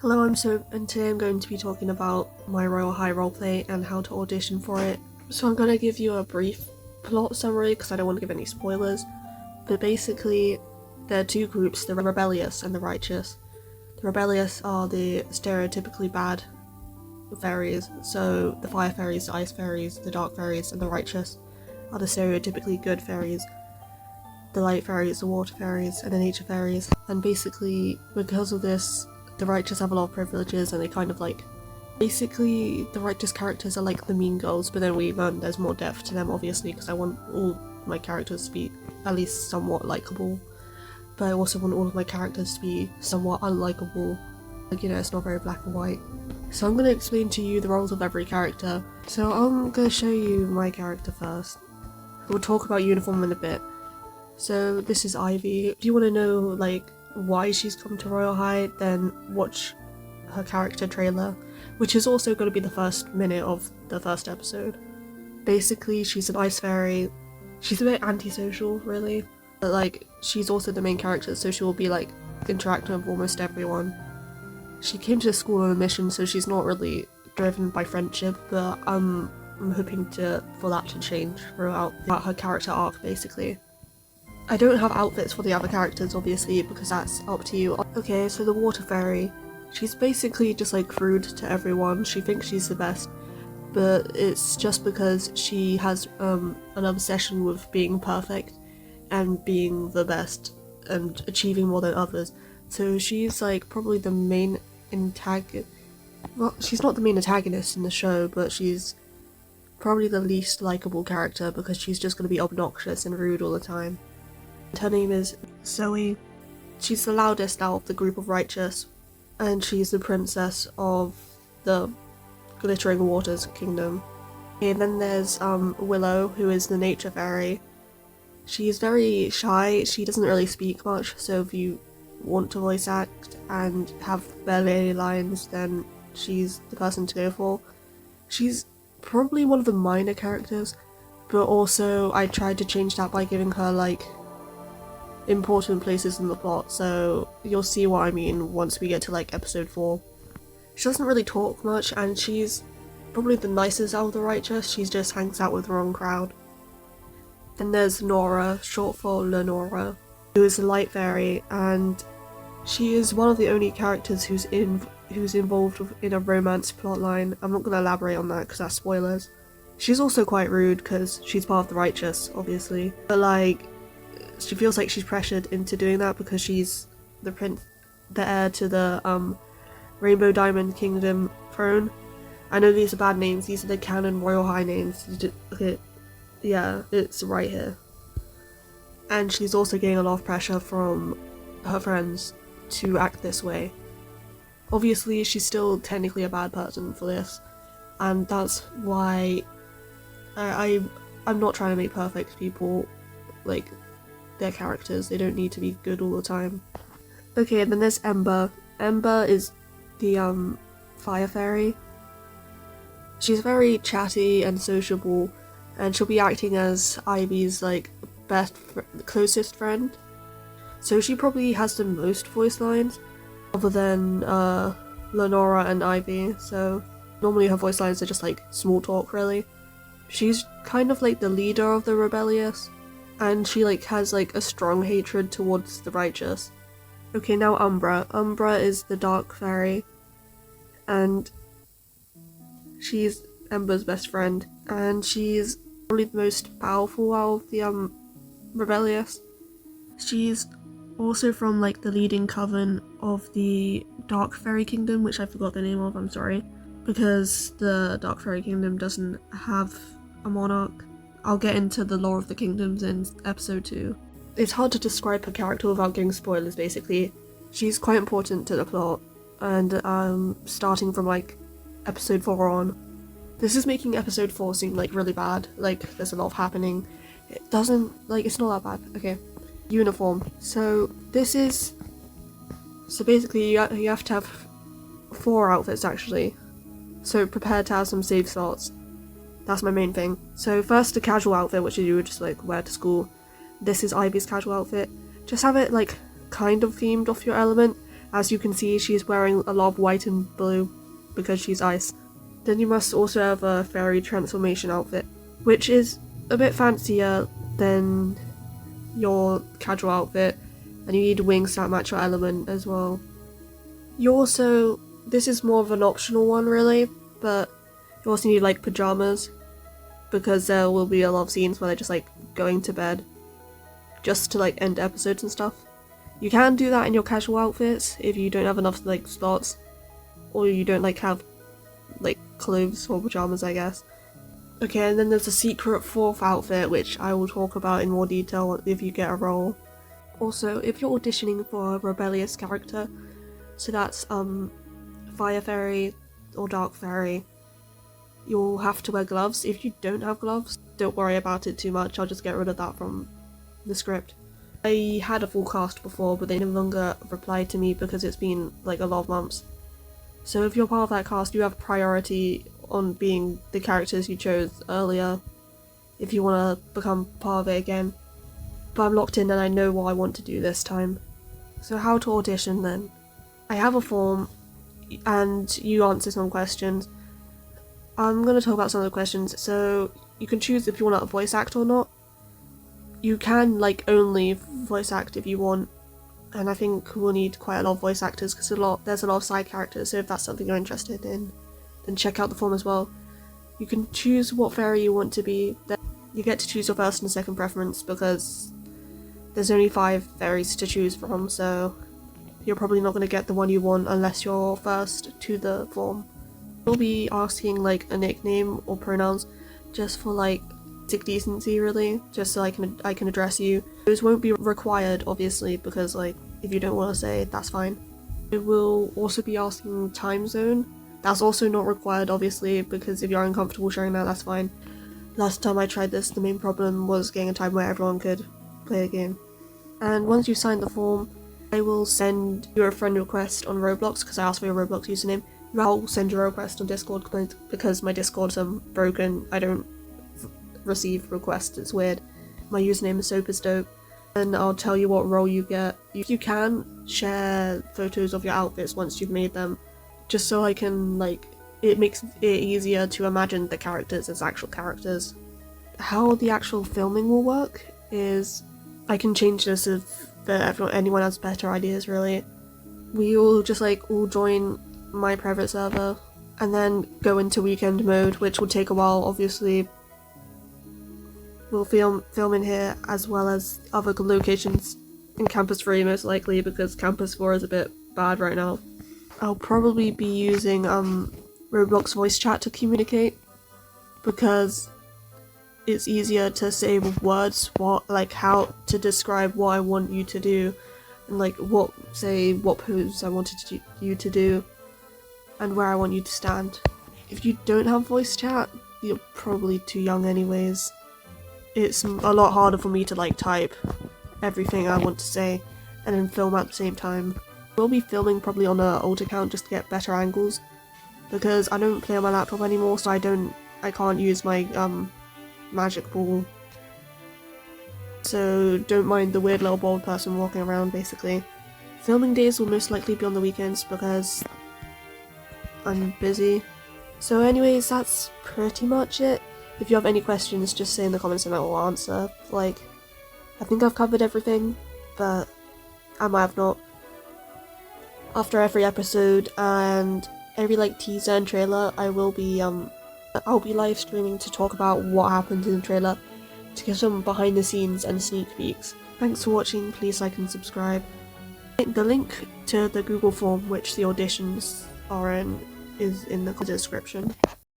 Hello, and today I'm going to be talking about my Royale High roleplay and how to audition for it. So I'm going to give you a brief plot summary because I don't want to give any spoilers, but basically there are two groups, the rebellious and the righteous. The rebellious are the stereotypically bad fairies, so the fire fairies, the ice fairies, the dark fairies, and the righteous are the stereotypically good fairies. The light fairies, the water fairies, and the nature fairies. And basically, because of this, the righteous have a lot of privileges, and they kind of basically the righteous characters are like the mean girls, but then there's more depth to them, obviously, because I want all my characters to be at least somewhat likable, but I also want all of my characters to be somewhat unlikable. It's not very black and white. So I'm going to explain to you the roles of every character. So I'm going to show you my character first. We'll talk about uniform in a bit. So this is Ivy. If you want to know why she's come to Royale High, then watch her character trailer, which is also going to be the first minute of the first episode. Basically, she's an ice fairy. She's a bit antisocial, really, but she's also the main character, so she will be interacting with almost everyone. She came to school on a mission, so she's not really driven by friendship, but I'm hoping for that to change throughout her character arc, basically. I don't have outfits for the other characters, obviously, because that's up to you. Okay, so the water fairy. She's basically just rude to everyone. She thinks she's the best, but it's just because she has an obsession with being perfect and being the best and achieving more than others. So she's probably the main antagonist. Well, she's not the main antagonist in the show, but she's probably the least likable character because she's just going to be obnoxious and rude all the time. Her name is Zoe. She's the loudest out of the group of righteous, and she's the princess of the Glittering Waters Kingdom. Okay, then there's Willow, who is the nature fairy. She's very shy, she doesn't really speak much, so if you want to voice act and have barely any lines, then she's the person to go for. She's probably one of the minor characters, but also I tried to change that by giving her important places in the plot, so you'll see what I mean once we get to episode 4. She doesn't really talk much, and she's probably the nicest out of the righteous. She just hangs out with the wrong crowd. Then there's Nora, short for Lenora, who is a light fairy, and she is one of the only characters who's involved in a romance plotline. I'm not going to elaborate on that because that's spoilers. She's also quite rude because she's part of the righteous, obviously, but she feels like she's pressured into doing that because she's the heir to the Rainbow Diamond Kingdom throne. I know these are bad names, these are the canon Royale High names. Okay, yeah, it's right here. And she's also getting a lot of pressure from her friends to act this way. Obviously, she's still technically a bad person for this, and that's why I'm not trying to make perfect people their characters. They don't need to be good all the time. Okay, then there's Ember. Ember is the fire fairy. She's very chatty and sociable, and she'll be acting as Ivy's closest friend. So she probably has the most voice lines, other than Lenora and Ivy. So normally her voice lines are just small talk, really. She's kind of the leader of the rebellious, and she has a strong hatred towards the righteous. Okay, now Umbra. Umbra is the dark fairy, and she's Ember's best friend, and she's probably the most powerful out of the rebellious. She's also from the leading coven of the Dark Fairy Kingdom, which I forgot the name of, I'm sorry, because the Dark Fairy Kingdom doesn't have a monarch. I'll get into the lore of the kingdoms in episode 2. It's hard to describe her character without giving spoilers, basically. She's quite important to the plot, and starting from episode 4 on. This is making episode 4 seem really bad, there's a lot of happening. It doesn't, it's not that bad. Okay. Uniform. So basically you have to have 4 outfits actually. So prepare to have some safe thoughts. That's my main thing. So first, the casual outfit, which you would just wear to school. This is Ivy's casual outfit. Just have it kind of themed off your element, As you can see, she's wearing a lot of white and blue because she's ice. Then you must also have a fairy transformation outfit, which is a bit fancier than your casual outfit, and you need wings that match your element as well. You also, this is more of an optional one really, but you also need like pajamas, because there will be a lot of scenes where they're just like going to bed just to like end episodes and stuff. You can do that in your casual outfits if you don't have enough like spots, or you don't like have like clothes or pajamas, I guess. Okay, and then there's a secret 4th outfit which I will talk about in more detail if you get a role. Also, if you're auditioning for a rebellious character, so that's Fire Fairy or Dark Fairy, you'll have to wear gloves. If you don't have gloves, don't worry about it too much, I'll just get rid of that from the script. I had a full cast before, but they no longer replied to me because it's been like a lot of months. So if you're part of that cast, you have priority on being the characters you chose earlier if you want to become part of it again. But I'm locked in and I know what I want to do this time. So how to audition then? I have a form and you answer some questions. I'm going to talk about some of the questions, so you can choose if you want to voice act or not. You can like only voice act if you want, and I think we'll need quite a lot of voice actors because there's a lot of side characters, so if that's something you're interested in, then check out the form as well. You can choose what fairy you want to be. You get to choose your first and second preference because there's only 5 fairies to choose from, so you're probably not going to get the one you want unless you're first to the form. We'll be asking like a nickname or pronouns just for like decency really, just so I can address you. Those won't be required obviously, because like if you don't want to say, that's fine. We will also be asking time zone. That's also not required obviously, because if you're uncomfortable sharing that, that's fine. Last time I tried this, the main problem was getting a time where everyone could play a game. And once you sign the form, I will send you a friend request on Roblox because I asked for your Roblox username. I'll send you a request on Discord because my Discord's broken. I don't receive requests, it's weird. My username is SoapIsDope, and I'll tell you what role you get. You can share photos of your outfits once you've made them, just so I can like, it makes it easier to imagine the characters as actual characters. How the actual filming will work is, I can change this if anyone has better ideas really. We all just like all join my private server and then go into weekend mode, which will take a while obviously. We'll film in here as well as other locations in Campus 3 most likely, because Campus 4 is a bit bad right now. I'll probably be using Roblox voice chat to communicate, because it's easier to say with words how to describe what I want you to do, and like what pose I wanted you to do, and where I want you to stand. If you don't have voice chat, you're probably too young anyways. It's a lot harder for me to like type everything I want to say and then film at the same time. We'll be filming probably on an old account just to get better angles, because I don't play on my laptop anymore, so I can't use my magic ball. So don't mind the weird little bald person walking around basically. Filming days will most likely be on the weekends because I'm busy. So anyways, that's pretty much it. If you have any questions, just say in the comments and I will answer. Like, I think I've covered everything, but I might have not. After every episode and every like teaser and trailer, I'll be live streaming to talk about what happened in the trailer, to give some behind the scenes and sneak peeks. Thanks for watching, please like and subscribe. The link to the Google form which the auditions are in is in the description.